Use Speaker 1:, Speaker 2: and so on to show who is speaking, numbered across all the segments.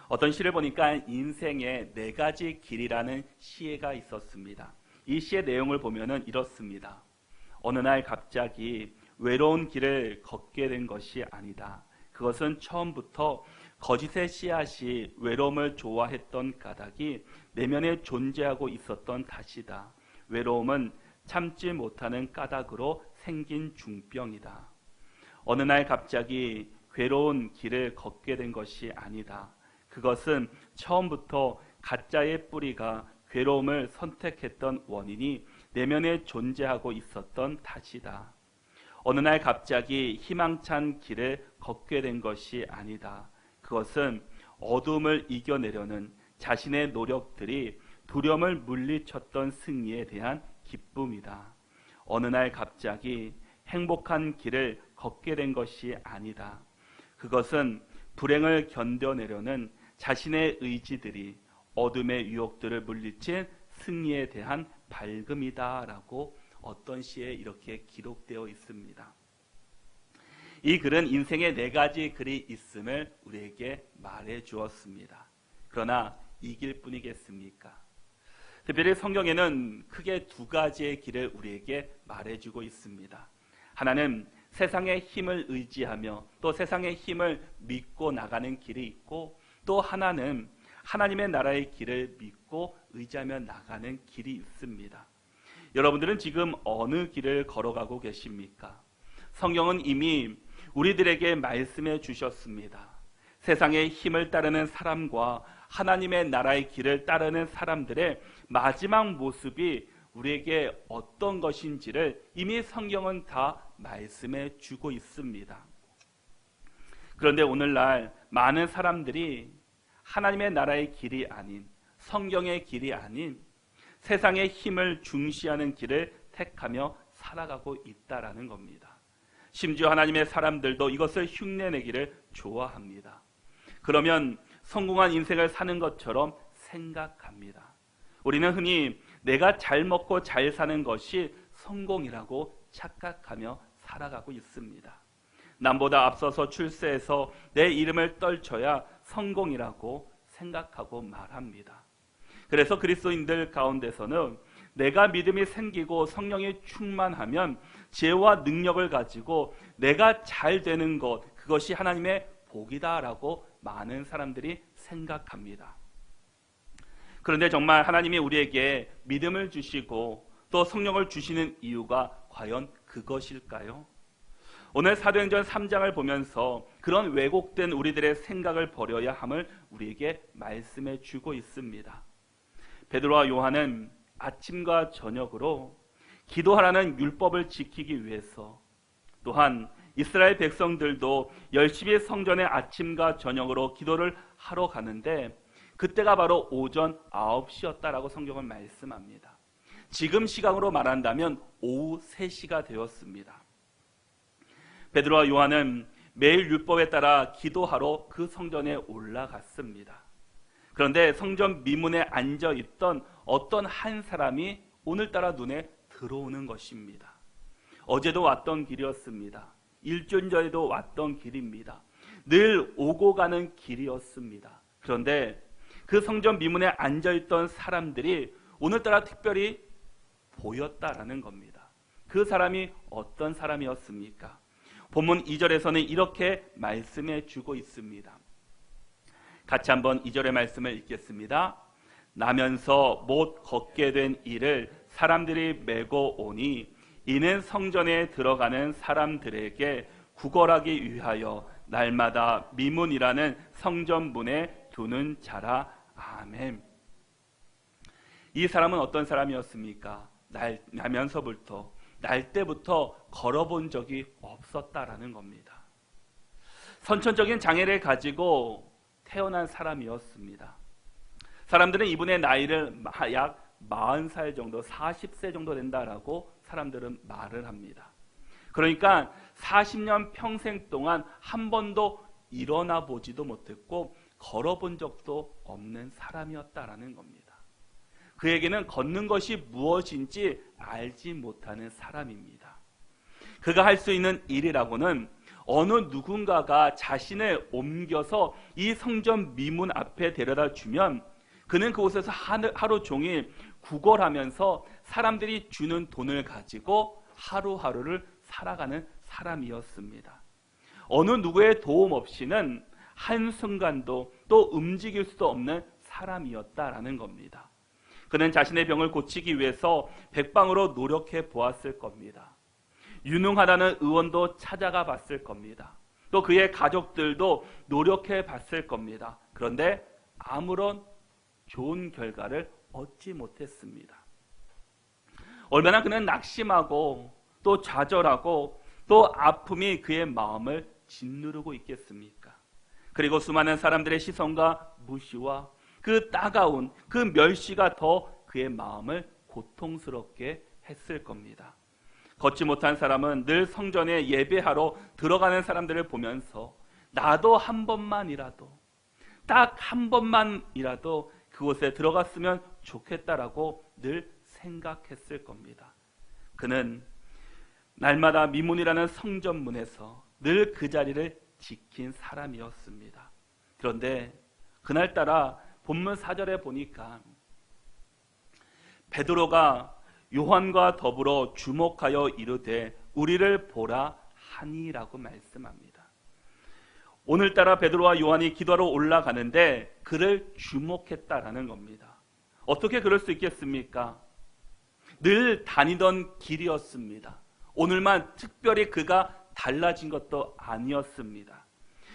Speaker 1: 어떤 시를 보니까 인생의 4가지 길이라는 시가 있었습니다. 이 시의 내용을 보면은 이렇습니다. 어느 날 갑자기 외로운 길을 걷게 된 것이 아니다. 그것은 처음부터 거짓의 씨앗이 외로움을 좋아했던 까닭이 내면에 존재하고 있었던 탓이다. 외로움은 참지 못하는 까닭으로 생긴 중병이다. 어느 날 갑자기 괴로운 길을 걷게 된 것이 아니다. 그것은 처음부터 가짜의 뿌리가 괴로움을 선택했던 원인이 내면에 존재하고 있었던 탓이다. 어느 날 갑자기 희망찬 길을 걷게 된 것이 아니다. 그것은 어둠을 이겨내려는 자신의 노력들이 두려움을 물리쳤던 승리에 대한 기쁨이다. 어느 날 갑자기 행복한 길을 걷게 된 것이 아니다. 그것은 불행을 견뎌내려는 자신의 의지들이 어둠의 유혹들을 물리친 승리에 대한 밝음이다라고 어떤 시에 이렇게 기록되어 있습니다. 이 글은 인생의 4가지 글이 있음을 우리에게 말해 주었습니다. 그러나 이 길뿐이겠습니까? 특별히 성경에는 크게 2가지의 길을 우리에게 말해주고 있습니다. 하나는 세상의 힘을 의지하며 또 세상의 힘을 믿고 나가는 길이 있고, 또 하나는 하나님의 나라의 길을 믿고 의지하며 나가는 길이 있습니다. 여러분들은 지금 어느 길을 걸어가고 계십니까? 성경은 이미 우리들에게 말씀해 주셨습니다. 세상의 힘을 따르는 사람과 하나님의 나라의 길을 따르는 사람들의 마지막 모습이 우리에게 어떤 것인지를 이미 성경은 다 말씀해 주고 있습니다. 그런데 오늘날 많은 사람들이 하나님의 나라의 길이 아닌, 성경의 길이 아닌 세상의 힘을 중시하는 길을 택하며 살아가고 있다라는 겁니다. 심지어 하나님의 사람들도 이것을 흉내내기를 좋아합니다. 그러면 성공한 인생을 사는 것처럼 생각합니다. 우리는 흔히 내가 잘 먹고 잘 사는 것이 성공이라고 착각하며 살아가고 있습니다. 남보다 앞서서 출세해서 내 이름을 떨쳐야 성공이라고 생각하고 말합니다. 그래서 그리스도인들 가운데서는 내가 믿음이 생기고 성령이 충만하면 지혜와 능력을 가지고 내가 잘 되는 것, 그것이 하나님의 복이다라고 많은 사람들이 생각합니다. 그런데 정말 하나님이 우리에게 믿음을 주시고 또 성령을 주시는 이유가 과연 그것일까요? 오늘 사도행전 3장을 보면서 그런 왜곡된 우리들의 생각을 버려야 함을 우리에게 말씀해 주고 있습니다. 베드로와 요한은 아침과 저녁으로 기도하라는 율법을 지키기 위해서, 또한 이스라엘 백성들도 열심히 성전에 아침과 저녁으로 기도를 하러 가는데 그때가 바로 오전 9시였다라고 성경은 말씀합니다. 지금 시각으로 말한다면 오후 3시가 되었습니다. 베드로와 요한은 매일 율법에 따라 기도하러 그 성전에 올라갔습니다. 그런데 성전 미문에 앉아있던 어떤 한 사람이 오늘따라 눈에 들어오는 것입니다. 어제도 왔던 길이었습니다. 일주일 전에도 왔던 길입니다. 늘 오고 가는 길이었습니다. 그런데 그 성전 미문에 앉아있던 사람들이 오늘따라 특별히 보였다라는 겁니다. 그 사람이 어떤 사람이었습니까? 본문 2절에서는 이렇게 말씀해 주고 있습니다. 같이 한번 2절의 말씀을 읽겠습니다. 나면서 못 걷게 된 이를 사람들이 메고 오니 이는 성전에 들어가는 사람들에게 구걸하기 위하여 날마다 미문이라는 성전문에 두는 자라. 아멘. 이 사람은 어떤 사람이었습니까? 나면서부터, 날 때부터 걸어본 적이 없었다라는 겁니다. 선천적인 장애를 가지고 태어난 사람이었습니다. 사람들은 이분의 나이를 약 40살 정도, 40세 정도 된다라고 사람들은 말을 합니다. 그러니까 40년 평생 동안 한 번도 일어나 보지도 못했고 걸어본 적도 없는 사람이었다라는 겁니다. 그에게는 걷는 것이 무엇인지 알지 못하는 사람입니다. 그가 할 수 있는 일이라고는 어느 누군가가 자신을 옮겨서 이 성전 미문 앞에 데려다 주면 그는 그곳에서 하루 종일 구걸하면서 사람들이 주는 돈을 가지고 하루하루를 살아가는 사람이었습니다. 어느 누구의 도움 없이는 한순간도 또 움직일 수도 없는 사람이었다라는 겁니다. 그는 자신의 병을 고치기 위해서 백방으로 노력해 보았을 겁니다. 유능하다는 의원도 찾아가 봤을 겁니다. 또 그의 가족들도 노력해 봤을 겁니다. 그런데 아무런 좋은 결과를 얻지 못했습니다. 얼마나 그는 낙심하고 또 좌절하고 또 아픔이 그의 마음을 짓누르고 있겠습니까? 그리고 수많은 사람들의 시선과 무시와 그 따가운 그 멸시가 더 그의 마음을 고통스럽게 했을 겁니다. 걷지 못한 사람은 늘 성전에 예배하러 들어가는 사람들을 보면서 나도 한 번만이라도, 딱 한 번만이라도 그곳에 들어갔으면 좋겠다라고 늘 생각했을 겁니다. 그는 날마다 미문이라는 성전문에서 늘 그 자리를 지킨 사람이었습니다. 그런데 그날따라 본문 4절에 보니까 베드로가 요한과 더불어 주목하여 이르되 우리를 보라 하니라고 말씀합니다. 오늘따라 베드로와 요한이 기도하러 올라가는데 그를 주목했다라는 겁니다. 어떻게 그럴 수 있겠습니까? 늘 다니던 길이었습니다. 오늘만 특별히 그가 달라진 것도 아니었습니다.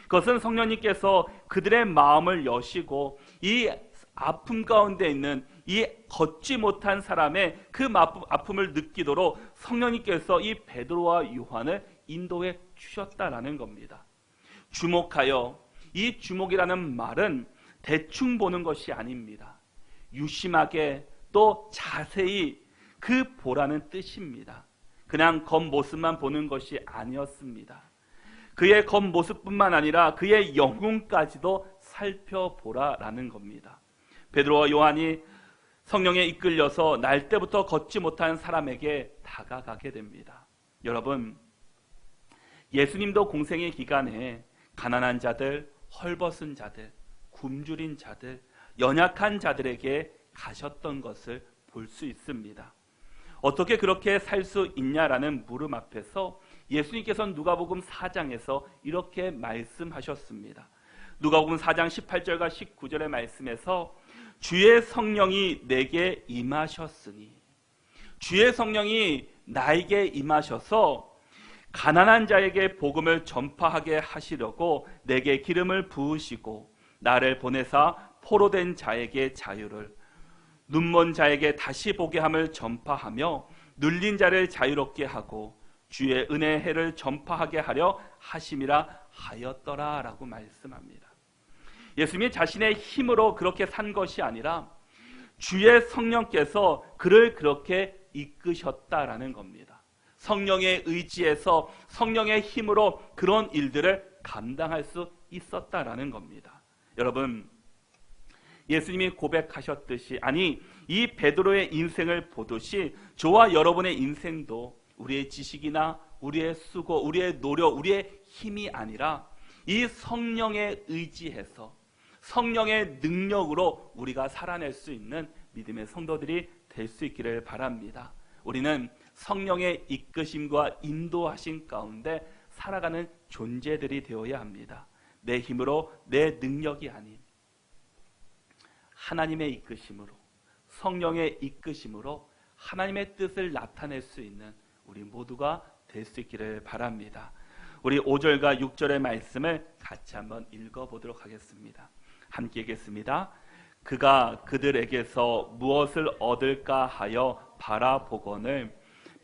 Speaker 1: 그것은 성령님께서 그들의 마음을 여시고 이 아픔 가운데 있는 이 걷지 못한 사람의 그 아픔을 느끼도록 성령님께서 이 베드로와 요한을 인도해 주셨다라는 겁니다. 주목하여, 이 주목이라는 말은 대충 보는 것이 아닙니다. 유심하게 또 자세히 그 보라는 뜻입니다. 그냥 겉모습만 보는 것이 아니었습니다. 그의 겉모습뿐만 아니라 그의 영혼까지도 살펴보라라는 겁니다. 베드로와 요한이 성령에 이끌려서 날 때부터 걷지 못한 사람에게 다가가게 됩니다. 여러분, 예수님도 공생의 기간에 가난한 자들, 헐벗은 자들, 굶주린 자들, 연약한 자들에게 가셨던 것을 볼 수 있습니다. 어떻게 그렇게 살 수 있냐라는 물음 앞에서 예수님께서는 누가복음 4장에서 이렇게 말씀하셨습니다. 누가복음 4장 18절과 19절의 말씀에서 주의 성령이 내게 임하셨으니, 주의 성령이 나에게 임하셔서 가난한 자에게 복음을 전파하게 하시려고 내게 기름을 부으시고 나를 보내사 포로된 자에게 자유를, 눈먼 자에게 다시 보게 함을 전파하며 눌린 자를 자유롭게 하고 주의 은혜의 해를 전파하게 하려 하심이라 하였더라 라고 말씀합니다. 예수님이 자신의 힘으로 그렇게 산 것이 아니라 주의 성령께서 그를 그렇게 이끄셨다라는 겁니다. 성령의 의지에서 성령의 힘으로 그런 일들을 감당할 수 있었다라는 겁니다. 여러분, 예수님이 고백하셨듯이, 아니 이 베드로의 인생을 보듯이 저와 여러분의 인생도 우리의 지식이나 우리의 수고, 우리의 노력, 우리의 힘이 아니라 이 성령에 의지해서 성령의 능력으로 우리가 살아낼 수 있는 믿음의 성도들이 될 수 있기를 바랍니다. 우리는 성령의 이끄심과 인도하심 가운데 살아가는 존재들이 되어야 합니다. 내 힘으로, 내 능력이 아닌 하나님의 이끄심으로, 성령의 이끄심으로 하나님의 뜻을 나타낼 수 있는 우리 모두가 될 수 있기를 바랍니다. 우리 5절과 6절의 말씀을 같이 한번 읽어보도록 하겠습니다. 함께 읽겠습니다. 그가 그들에게서 무엇을 얻을까 하여 바라보거늘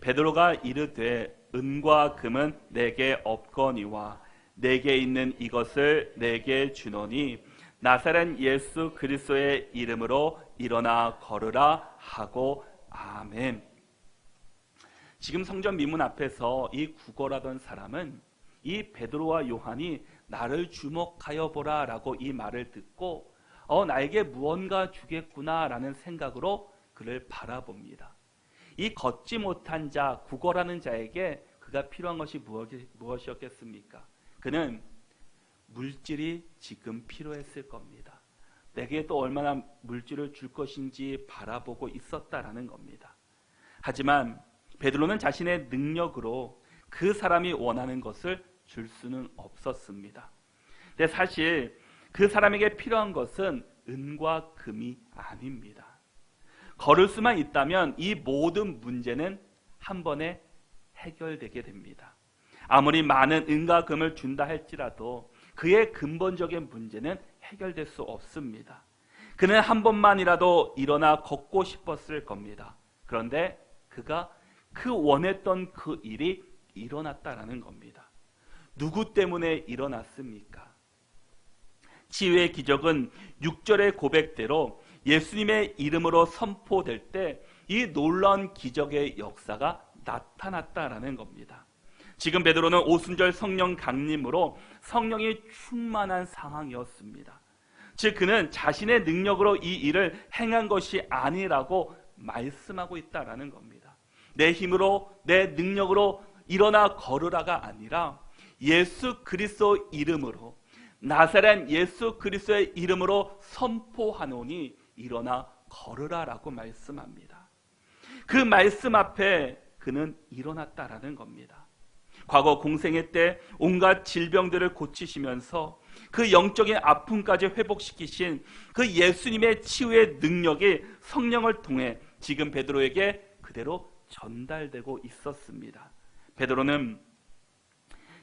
Speaker 1: 베드로가 이르되 은과 금은 내게 없거니와 내게 있는 이것을 내게 주노니 나사렛 예수 그리스도의 이름으로 일어나 걸으라 하고 아멘. 지금 성전 미문 앞에서 이 구걸하던 사람은 이 베드로와 요한이 나를 주목하여 보라 라고 이 말을 듣고 나에게 무언가 주겠구나 라는 생각으로 그를 바라봅니다. 이 걷지 못한 자, 구걸하는 자에게 그가 필요한 것이 무엇이었겠습니까? 그는 물질이 지금 필요했을 겁니다. 내게 또 얼마나 물질을 줄 것인지 바라보고 있었다라는 겁니다. 하지만 베드로는 자신의 능력으로 그 사람이 원하는 것을 줄 수는 없었습니다. 근데 사실 그 사람에게 필요한 것은 은과 금이 아닙니다. 걸을 수만 있다면 이 모든 문제는 한 번에 해결되게 됩니다. 아무리 많은 은과 금을 준다 할지라도 그의 근본적인 문제는 해결될 수 없습니다. 그는 한 번만이라도 일어나 걷고 싶었을 겁니다. 그런데 그가 그 원했던 그 일이 일어났다라는 겁니다. 누구 때문에 일어났습니까? 치유의 기적은 6절의 고백대로 예수님의 이름으로 선포될 때 이 놀라운 기적의 역사가 나타났다라는 겁니다. 지금 베드로는 오순절 성령 강림으로 성령이 충만한 상황이었습니다. 즉 그는 자신의 능력으로 이 일을 행한 것이 아니라고 말씀하고 있다라는 겁니다. 내 힘으로 내 능력으로 일어나 걸으라가 아니라 예수 그리스도 이름으로, 나사렛 예수 그리스도의 이름으로 선포하노니 일어나 걸으라라고 말씀합니다. 그 말씀 앞에 그는 일어났다라는 겁니다. 과거 공생애 때 온갖 질병들을 고치시면서 그 영적인 아픔까지 회복시키신 그 예수님의 치유의 능력이 성령을 통해 지금 베드로에게 그대로 전달되고 있었습니다. 베드로는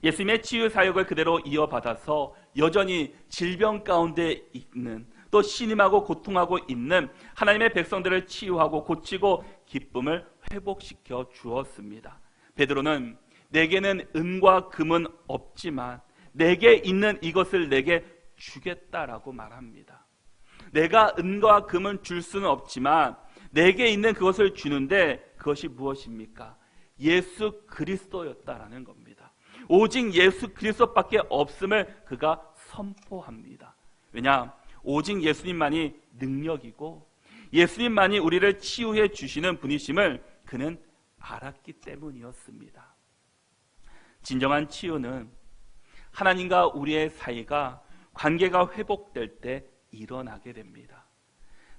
Speaker 1: 예수님의 치유 사역을 그대로 이어받아서 여전히 질병 가운데 있는, 또 신음하고 고통하고 있는 하나님의 백성들을 치유하고 고치고 기쁨을 회복시켜 주었습니다. 베드로는 내게는 은과 금은 없지만 내게 있는 이것을 내게 주겠다라고 말합니다. 내가 은과 금은 줄 수는 없지만 내게 있는 그것을 주는데 그것이 무엇입니까? 예수 그리스도였다라는 겁니다. 오직 예수 그리스도밖에 없음을 그가 선포합니다. 왜냐? 오직 예수님만이 능력이고 예수님만이 우리를 치유해 주시는 분이심을 그는 알았기 때문이었습니다. 진정한 치유는 하나님과 우리의 사이가, 관계가 회복될 때 일어나게 됩니다.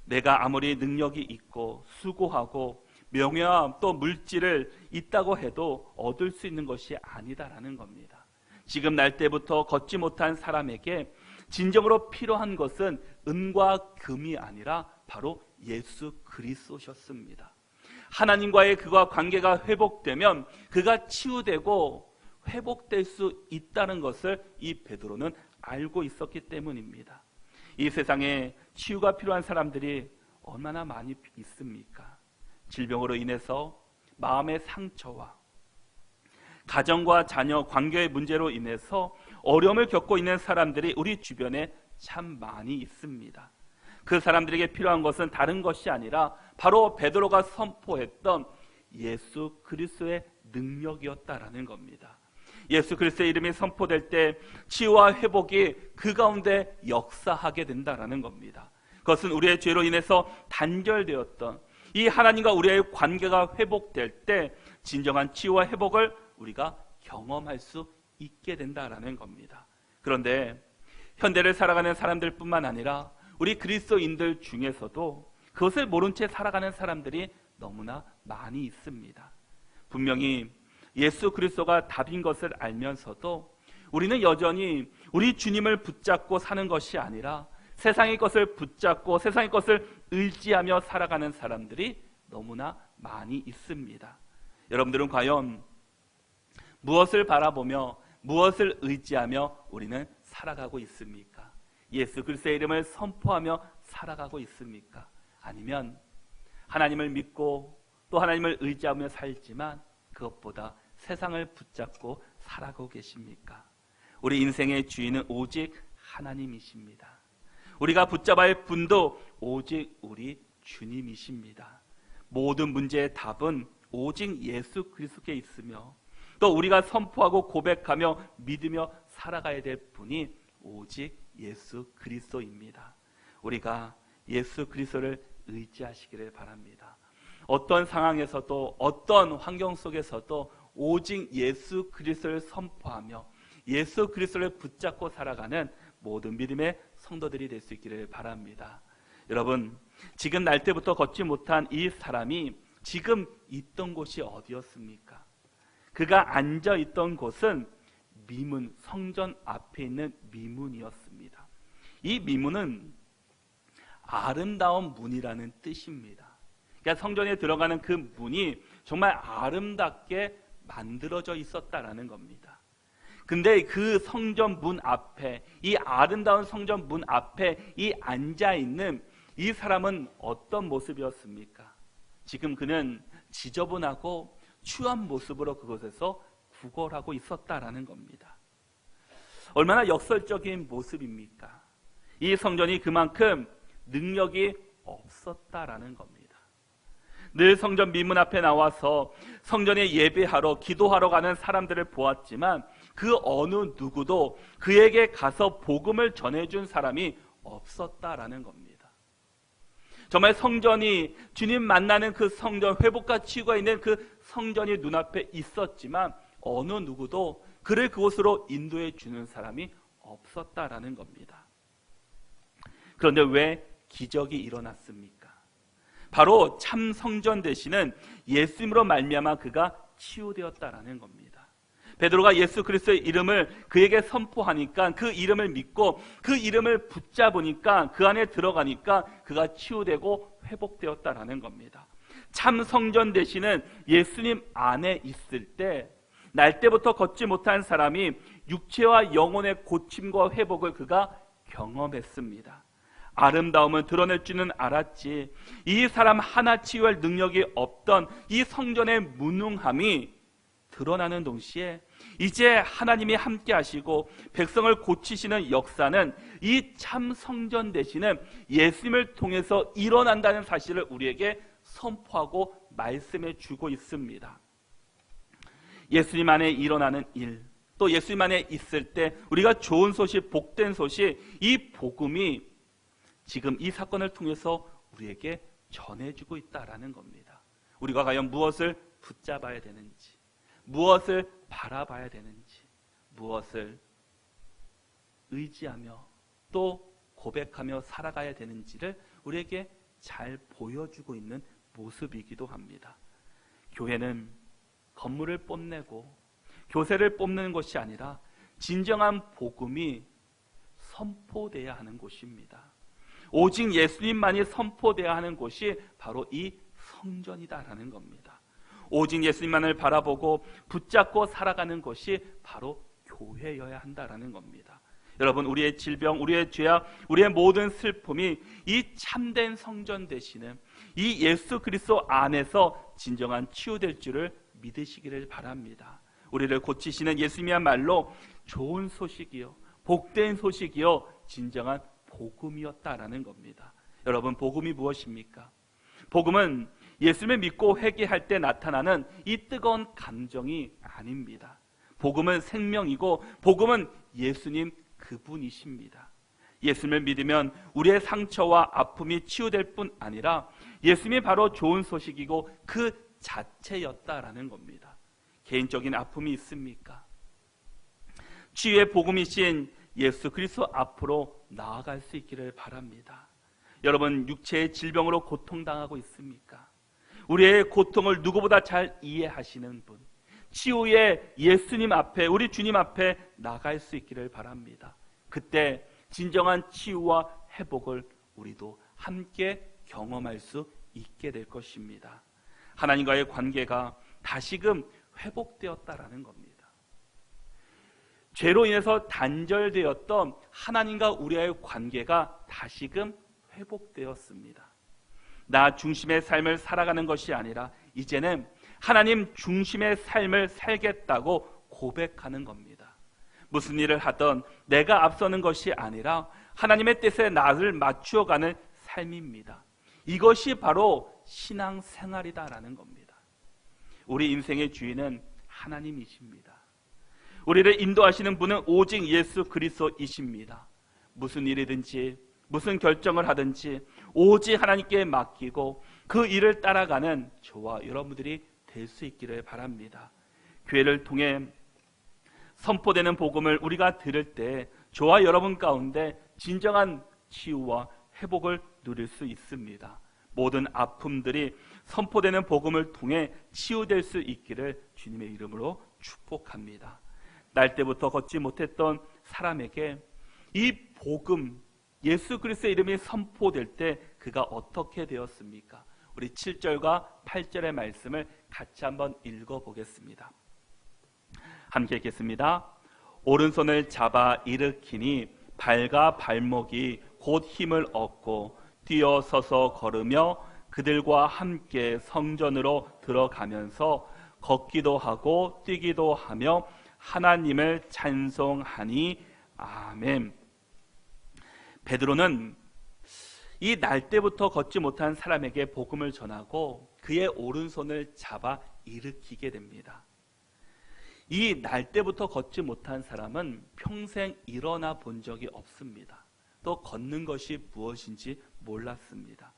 Speaker 1: 내가 아무리 능력이 있고 수고하고 명예와 또 물질을 있다고 해도 얻을 수 있는 것이 아니다라는 겁니다. 지금 날 때부터 걷지 못한 사람에게 진정으로 필요한 것은 은과 금이 아니라 바로 예수 그리스도셨습니다. 하나님과의 그와 관계가 회복되면 그가 치유되고 회복될 수 있다는 것을 이 베드로는 알고 있었기 때문입니다. 이 세상에 치유가 필요한 사람들이 얼마나 많이 있습니까? 질병으로 인해서 마음의 상처와 가정과 자녀 관계의 문제로 인해서 어려움을 겪고 있는 사람들이 우리 주변에 참 많이 있습니다. 그 사람들에게 필요한 것은 다른 것이 아니라 바로 베드로가 선포했던 예수 그리스도의 능력이었다라는 겁니다. 예수 그리스도의 이름이 선포될 때 치유와 회복이 그 가운데 역사하게 된다라는 겁니다. 그것은 우리의 죄로 인해서 단절되었던 이 하나님과 우리의 관계가 회복될 때 진정한 치유와 회복을 우리가 경험할 수 있게 된다라는 겁니다. 그런데 현대를 살아가는 사람들뿐만 아니라 우리 그리스도인들 중에서도 그것을 모른 채 살아가는 사람들이 너무나 많이 있습니다. 분명히 예수 그리스도가 답인 것을 알면서도 우리는 여전히 우리 주님을 붙잡고 사는 것이 아니라 세상의 것을 붙잡고 세상의 것을 의지하며 살아가는 사람들이 너무나 많이 있습니다. 여러분들은 과연 무엇을 바라보며 무엇을 의지하며 우리는 살아가고 있습니까? 예수 그리스도의 이름을 선포하며 살아가고 있습니까? 아니면 하나님을 믿고 또 하나님을 의지하며 살지만 그것보다 세상을 붙잡고 살아가고 계십니까? 우리 인생의 주인은 오직 하나님이십니다. 우리가 붙잡아야 할 분도 오직 우리 주님이십니다. 모든 문제의 답은 오직 예수 그리스도께 있으며 또 우리가 선포하고 고백하며 믿으며 살아가야 될 분이 오직 예수 그리스도입니다. 우리가 예수 그리스도를 의지하시기를 바랍니다. 어떤 상황에서도 어떤 환경 속에서도 오직 예수 그리스도를 선포하며 예수 그리스도를 붙잡고 살아가는 모든 믿음의 성도들이 될 수 있기를 바랍니다. 여러분, 지금 날 때부터 걷지 못한 이 사람이 지금 있던 곳이 어디였습니까? 그가 앉아 있던 곳은 미문, 성전 앞에 있는 미문이었습니다. 이 미문은 아름다운 문이라는 뜻입니다. 그러니까 성전에 들어가는 그 문이 정말 아름답게 만들어져 있었다라는 겁니다. 근데 그 성전 문 앞에, 이 아름다운 성전 문 앞에 이 앉아 있는 이 사람은 어떤 모습이었습니까? 지금 그는 지저분하고 추한 모습으로 그곳에서 구걸하고 있었다라는 겁니다. 얼마나 역설적인 모습입니까? 이 성전이 그만큼 능력이 없었다라는 겁니다. 늘 성전 미문 앞에 나와서 성전에 예배하러 기도하러 가는 사람들을 보았지만 그 어느 누구도 그에게 가서 복음을 전해준 사람이 없었다라는 겁니다. 정말 성전이, 주님 만나는 그 성전, 회복과 치유가 있는 그 성전이 눈앞에 있었지만 어느 누구도 그를 그곳으로 인도해 주는 사람이 없었다라는 겁니다. 그런데 왜 기적이 일어났습니까? 바로 참 성전 되시는 예수님으로 말미암아 그가 치유되었다라는 겁니다. 베드로가 예수 그리스도의 이름을 그에게 선포하니까 그 이름을 믿고 그 이름을 붙잡으니까 그 안에 들어가니까 그가 치유되고 회복되었다라는 겁니다. 참 성전 되시는 예수님 안에 있을 때 날 때부터 걷지 못한 사람이 육체와 영혼의 고침과 회복을 그가 경험했습니다. 아름다움은 드러낼 줄은 알았지 이 사람 하나 치유할 능력이 없던 이 성전의 무능함이 드러나는 동시에 이제 하나님이 함께 하시고 백성을 고치시는 역사는 이 참 성전 되시는 예수님을 통해서 일어난다는 사실을 우리에게 선포하고 말씀해 주고 있습니다. 예수님 안에 일어나는 일, 또 예수님 안에 있을 때 우리가 좋은 소식, 복된 소식, 이 복음이 지금 이 사건을 통해서 우리에게 전해주고 있다라는 겁니다. 우리가 과연 무엇을 붙잡아야 되는지, 무엇을 바라봐야 되는지, 무엇을 의지하며 또 고백하며 살아가야 되는지를 우리에게 잘 보여주고 있는 모습이기도 합니다. 교회는 건물을 뽐내고 교세를 뽑는 것이 아니라 진정한 복음이 선포돼야 하는 곳입니다. 오직 예수님만이 선포돼야 하는 곳이 바로 이 성전이다라는 겁니다. 오직 예수님만을 바라보고 붙잡고 살아가는 것이 바로 교회여야 한다라는 겁니다. 여러분, 우리의 질병, 우리의 죄악, 우리의 모든 슬픔이 이 참된 성전 되시는 이 예수 그리스도 안에서 진정한 치유될 줄을 믿으시기를 바랍니다. 우리를 고치시는 예수님이야말로 좋은 소식이요, 복된 소식이요, 진정한 복음이었다라는 겁니다. 여러분, 복음이 무엇입니까? 복음은 예수님을 믿고 회개할 때 나타나는 이 뜨거운 감정이 아닙니다. 복음은 생명이고 복음은 예수님 그분이십니다. 예수님을 믿으면 우리의 상처와 아픔이 치유될 뿐 아니라 예수님이 바로 좋은 소식이고 그 자체였다라는 겁니다. 개인적인 아픔이 있습니까? 치유의 복음이신 예수 그리스도 앞으로 나아갈 수 있기를 바랍니다. 여러분, 육체의 질병으로 고통당하고 있습니까? 우리의 고통을 누구보다 잘 이해하시는 분, 치유의 예수님 앞에, 우리 주님 앞에 나갈 수 있기를 바랍니다. 그때 진정한 치유와 회복을 우리도 함께 경험할 수 있게 될 것입니다. 하나님과의 관계가 다시금 회복되었다라는 겁니다. 죄로 인해서 단절되었던 하나님과 우리의 관계가 다시금 회복되었습니다. 나 중심의 삶을 살아가는 것이 아니라 이제는 하나님 중심의 삶을 살겠다고 고백하는 겁니다. 무슨 일을 하던 내가 앞서는 것이 아니라 하나님의 뜻에 나를 맞추어가는 삶입니다. 이것이 바로 신앙생활이다라는 겁니다. 우리 인생의 주인은 하나님이십니다. 우리를 인도하시는 분은 오직 예수 그리스도이십니다. 무슨 일이든지 무슨 결정을 하든지 오직 하나님께 맡기고 그 일을 따라가는 저와 여러분들이 될 수 있기를 바랍니다. 교회를 통해 선포되는 복음을 우리가 들을 때 저와 여러분 가운데 진정한 치유와 회복을 누릴 수 있습니다. 모든 아픔들이 선포되는 복음을 통해 치유될 수 있기를 주님의 이름으로 축복합니다. 날 때부터 걷지 못했던 사람에게 이 복음, 예수 그리스도의 이름이 선포될 때 그가 어떻게 되었습니까? 우리 7절과 8절의 말씀을 같이 한번 읽어보겠습니다. 함께 읽겠습니다. 오른손을 잡아 일으키니 발과 발목이 곧 힘을 얻고 뛰어서서 걸으며 그들과 함께 성전으로 들어가면서 걷기도 하고 뛰기도 하며 하나님을 찬송하니 아멘. 베드로는 이 날 때부터 걷지 못한 사람에게 복음을 전하고 그의 오른손을 잡아 일으키게 됩니다. 이 날 때부터 걷지 못한 사람은 평생 일어나 본 적이 없습니다. 또 걷는 것이 무엇인지 몰랐습니다.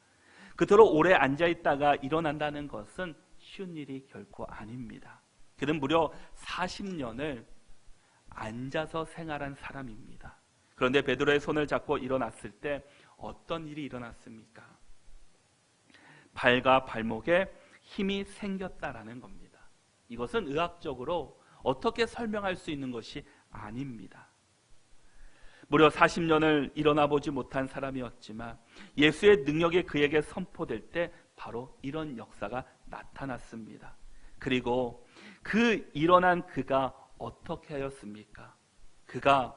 Speaker 1: 그토록 오래 앉아있다가 일어난다는 것은 쉬운 일이 결코 아닙니다. 그는 무려 40년을 앉아서 생활한 사람입니다. 그런데 베드로의 손을 잡고 일어났을 때 어떤 일이 일어났습니까? 발과 발목에 힘이 생겼다라는 겁니다. 이것은 의학적으로 어떻게 설명할 수 있는 것이 아닙니다. 무려 40년을 일어나 보지 못한 사람이었지만 예수의 능력이 그에게 선포될 때 바로 이런 역사가 나타났습니다. 그리고 그 일어난 그가 어떻게 하였습니까? 그가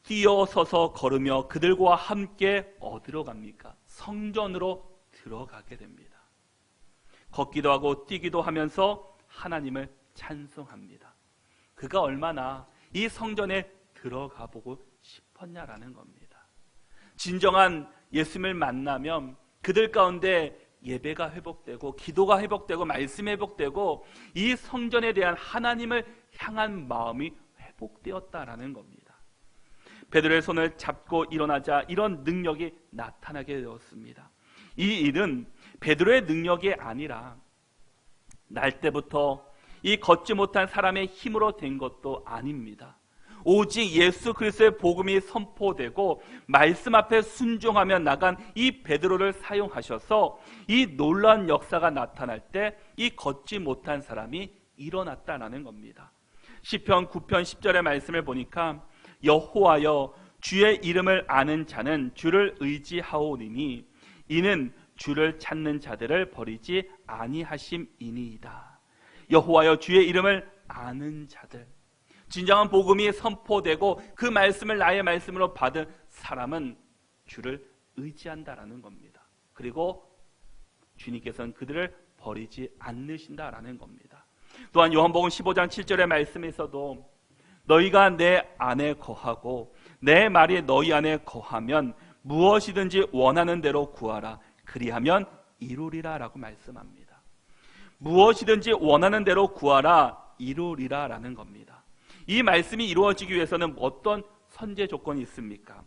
Speaker 1: 뛰어서서 걸으며 그들과 함께 어디로 갑니까? 성전으로 들어가게 됩니다. 걷기도 하고 뛰기도 하면서 하나님을 찬송합니다. 그가 얼마나 이 성전에 들어가 보고 싶었냐라는 겁니다. 진정한 예수님을 만나면 그들 가운데 예배가 회복되고 기도가 회복되고 말씀이 회복되고 이 성전에 대한 하나님을 향한 마음이 회복되었다라는 겁니다. 베드로의 손을 잡고 일어나자 이런 능력이 나타나게 되었습니다. 이 일은 베드로의 능력이 아니라 날 때부터 이 걷지 못한 사람의 힘으로 된 것도 아닙니다. 오직 예수 그리스도의 복음이 선포되고 말씀 앞에 순종하며 나간 이 베드로를 사용하셔서 이 놀라운 역사가 나타날 때 이 걷지 못한 사람이 일어났다라는 겁니다. 시편 9편 10절의 말씀을 보니까 여호와여 주의 이름을 아는 자는 주를 의지하오리니 이는 주를 찾는 자들을 버리지 아니하심이니이다. 여호와여 주의 이름을 아는 자들, 진정한 복음이 선포되고 그 말씀을 나의 말씀으로 받은 사람은 주를 의지한다라는 겁니다. 그리고 주님께서는 그들을 버리지 않으신다라는 겁니다. 또한 요한복음 15장 7절의 말씀에서도 너희가 내 안에 거하고 내 말이 너희 안에 거하면 무엇이든지 원하는 대로 구하라 그리하면 이루리라 라고 말씀합니다. 무엇이든지 원하는 대로 구하라 이루리라 라는 겁니다. 이 말씀이 이루어지기 위해서는 어떤 선제 조건이 있습니까?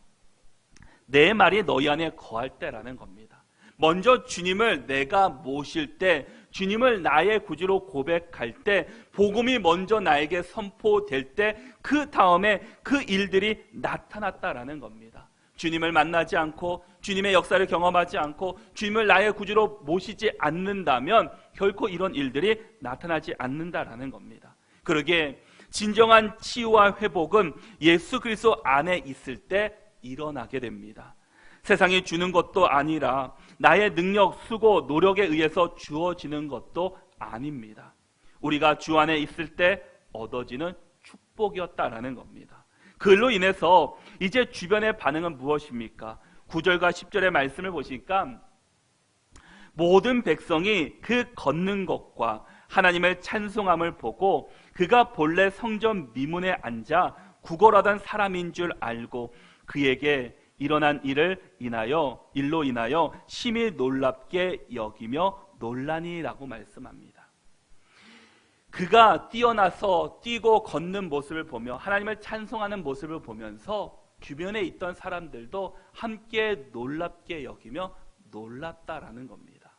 Speaker 1: 내 말이 너희 안에 거할 때라는 겁니다. 먼저 주님을 내가 모실 때, 주님을 나의 구주로 고백할 때, 복음이 먼저 나에게 선포될 때, 그 다음에 그 일들이 나타났다라는 겁니다. 주님을 만나지 않고 주님의 역사를 경험하지 않고 주님을 나의 구주로 모시지 않는다면 결코 이런 일들이 나타나지 않는다라는 겁니다. 그러기에 진정한 치유와 회복은 예수 그리스도 안에 있을 때 일어나게 됩니다. 세상이 주는 것도 아니라 나의 능력, 수고, 노력에 의해서 주어지는 것도 아닙니다. 우리가 주 안에 있을 때 얻어지는 축복이었다라는 겁니다. 그로 인해서 이제 주변의 반응은 무엇입니까? 9절과 10절의 말씀을 보시니까 모든 백성이 그 걷는 것과 하나님을 찬송함을 보고 그가 본래 성전 미문에 앉아 구걸하던 사람인 줄 알고 그에게 일어난 일로 인하여 심히 놀랍게 여기며 놀라니라고 말씀합니다. 그가 뛰어나서 뛰고 걷는 모습을 보며 하나님을 찬송하는 모습을 보면서 주변에 있던 사람들도 함께 놀랍게 여기며 놀랐다라는 겁니다.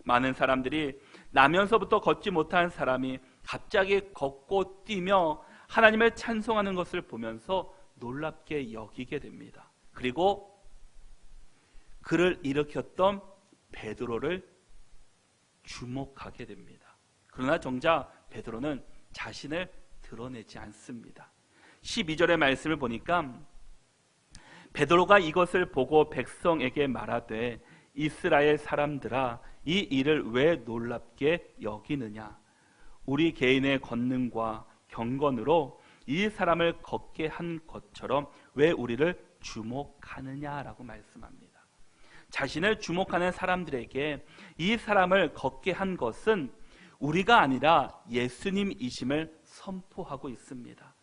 Speaker 1: 많은 사람들이 나면서부터 걷지 못한 사람이 갑자기 걷고 뛰며 하나님을 찬송하는 것을 보면서 놀랍게 여기게 됩니다. 그리고 그를 일으켰던 베드로를 주목하게 됩니다. 그러나 정작 베드로는 자신을 드러내지 않습니다. 12절의 말씀을 보니까 베드로가 이것을 보고 백성에게 말하되 이스라엘 사람들아 이 일을 왜 놀랍게 여기느냐? 우리 개인의 권능과 경건으로 이 사람을 걷게 한 것처럼 왜 우리를 주목하느냐라고 말씀합니다. 자신을 주목하는 사람들에게 이 사람을 걷게 한 것은 우리가 아니라 예수님이심을 선포하고 있습니다.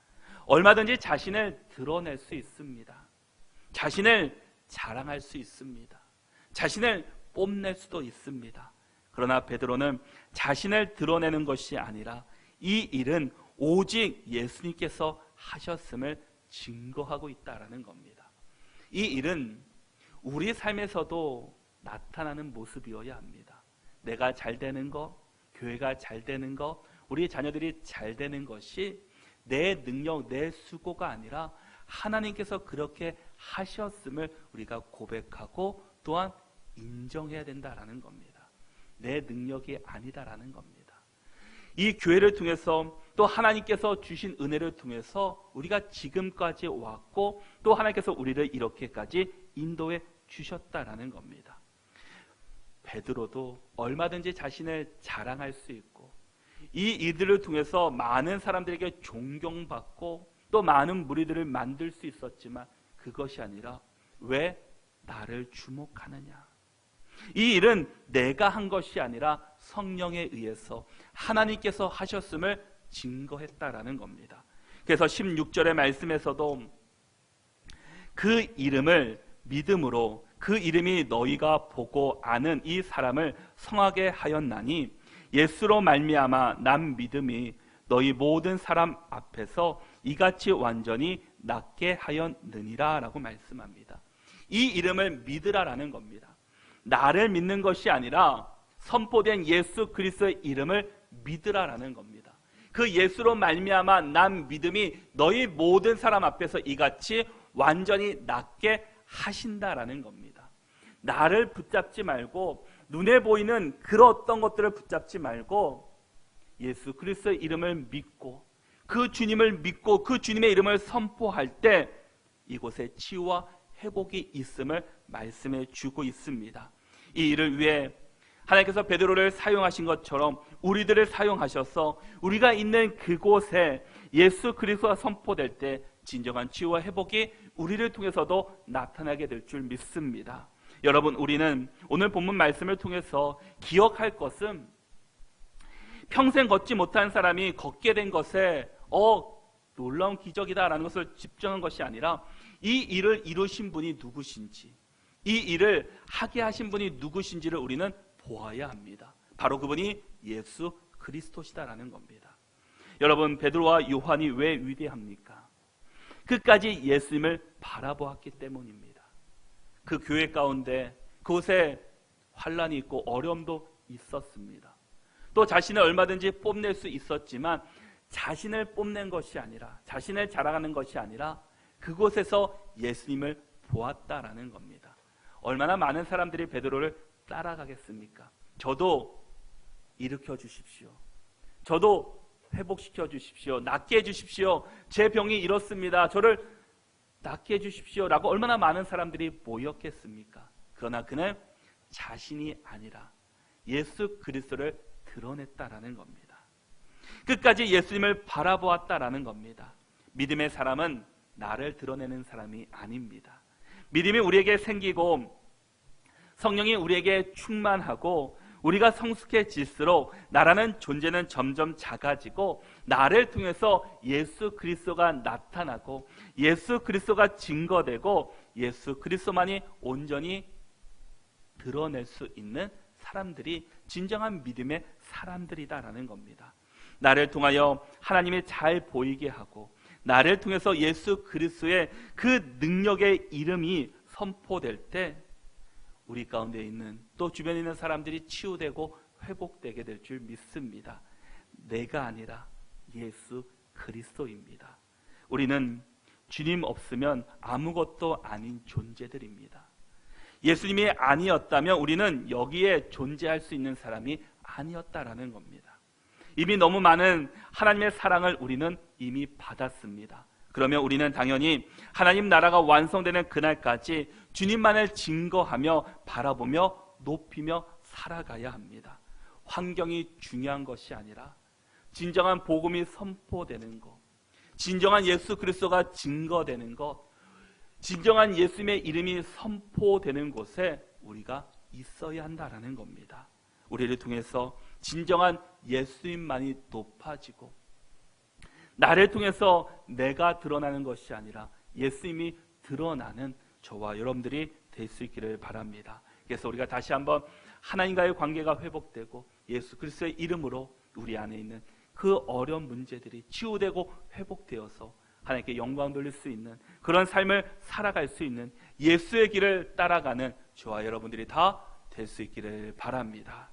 Speaker 1: 얼마든지 자신을 드러낼 수 있습니다. 자신을 자랑할 수 있습니다. 자신을 뽐낼 수도 있습니다. 그러나 베드로는 자신을 드러내는 것이 아니라 이 일은 오직 예수님께서 하셨음을 증거하고 있다라는 겁니다. 이 일은 우리 삶에서도 나타나는 모습이어야 합니다. 내가 잘 되는 것, 교회가 잘 되는 것, 우리 자녀들이 잘 되는 것이 내 능력, 내 수고가 아니라 하나님께서 그렇게 하셨음을 우리가 고백하고 또한 인정해야 된다라는 겁니다. 내 능력이 아니다라는 겁니다. 이 교회를 통해서 또 하나님께서 주신 은혜를 통해서 우리가 지금까지 왔고 또 하나님께서 우리를 이렇게까지 인도해 주셨다라는 겁니다. 베드로도 얼마든지 자신을 자랑할 수 있고 이 일들을 통해서 많은 사람들에게 존경받고 또 많은 무리들을 만들 수 있었지만 그것이 아니라 왜 나를 주목하느냐? 이 일은 내가 한 것이 아니라 성령에 의해서 하나님께서 하셨음을 증거했다라는 겁니다. 그래서 16절의 말씀에서도 그 이름을 믿음으로 그 이름이 너희가 보고 아는 이 사람을 성하게 하였나니 예수로 말미암아 난 믿음이 너희 모든 사람 앞에서 이같이 완전히 낫게 하였느니라 라고 말씀합니다. 이 이름을 믿으라라는 겁니다. 나를 믿는 것이 아니라 선포된 예수 그리스도의 이름을 믿으라라는 겁니다. 그 예수로 말미암아 난 믿음이 너희 모든 사람 앞에서 이같이 완전히 낫게 하신다라는 겁니다. 나를 붙잡지 말고 눈에 보이는 그런 어떤 것들을 붙잡지 말고 예수 그리스도의 이름을 믿고 그 주님을 믿고 그 주님의 이름을 선포할 때 이곳에 치유와 회복이 있음을 말씀해 주고 있습니다. 이 일을 위해 하나님께서 베드로를 사용하신 것처럼 우리들을 사용하셔서 우리가 있는 그곳에 예수 그리스도가 선포될 때 진정한 치유와 회복이 우리를 통해서도 나타나게 될 줄 믿습니다. 여러분, 우리는 오늘 본문 말씀을 통해서 기억할 것은 평생 걷지 못한 사람이 걷게 된 것에 놀라운 기적이다라는 것을 집중한 것이 아니라 이 일을 이루신 분이 누구신지, 이 일을 하게 하신 분이 누구신지를 우리는 보아야 합니다. 바로 그분이 예수 그리스도시다라는 겁니다. 여러분, 베드로와 요한이 왜 위대합니까? 끝까지 예수님을 바라보았기 때문입니다. 그 교회 가운데 그곳에 환난이 있고 어려움도 있었습니다. 또 자신을 얼마든지 뽐낼 수 있었지만 자신을 뽐낸 것이 아니라, 자신을 자랑하는 것이 아니라 그곳에서 예수님을 보았다라는 겁니다. 얼마나 많은 사람들이 베드로를 따라가겠습니까? 저도 일으켜 주십시오. 저도 회복시켜 주십시오. 낫게 해주십시오. 제 병이 이렇습니다. 저를 낫게 해주십시오. 라고 얼마나 많은 사람들이 모였겠습니까? 그러나 그는 자신이 아니라 예수 그리스도를 드러냈다라는 겁니다. 끝까지 예수님을 바라보았다라는 겁니다. 믿음의 사람은 나를 드러내는 사람이 아닙니다. 믿음이 우리에게 생기고 성령이 우리에게 충만하고 우리가 성숙해질수록 나라는 존재는 점점 작아지고 나를 통해서 예수 그리스도가 나타나고 예수 그리스도가 증거되고 예수 그리스도만이 온전히 드러낼 수 있는 사람들이 진정한 믿음의 사람들이다라는 겁니다. 나를 통하여 하나님이 잘 보이게 하고 나를 통해서 예수 그리스도의 그 능력의 이름이 선포될 때 우리 가운데 있는 또 주변에 있는 사람들이 치유되고 회복되게 될 줄 믿습니다. 내가 아니라 예수 그리스도입니다. 우리는 주님 없으면 아무것도 아닌 존재들입니다. 예수님이 아니었다면 우리는 여기에 존재할 수 있는 사람이 아니었다라는 겁니다. 이미 너무 많은 하나님의 사랑을 우리는 이미 받았습니다. 그러면 우리는 당연히 하나님 나라가 완성되는 그날까지 주님만을 증거하며 바라보며 높이며 살아가야 합니다. 환경이 중요한 것이 아니라 진정한 복음이 선포되는 것, 진정한 예수 그리스도가 증거되는 것, 진정한 예수님의 이름이 선포되는 곳에 우리가 있어야 한다라는 겁니다. 우리를 통해서 진정한 예수님만이 높아지고 나를 통해서 내가 드러나는 것이 아니라 예수님이 드러나는 저와 여러분들이 될 수 있기를 바랍니다. 그래서 우리가 다시 한번 하나님과의 관계가 회복되고 예수 그리스도의 이름으로 우리 안에 있는 그 어려운 문제들이 치유되고 회복되어서 하나님께 영광 돌릴 수 있는 그런 삶을 살아갈 수 있는 예수의 길을 따라가는 저와 여러분들이 다 될 수 있기를 바랍니다.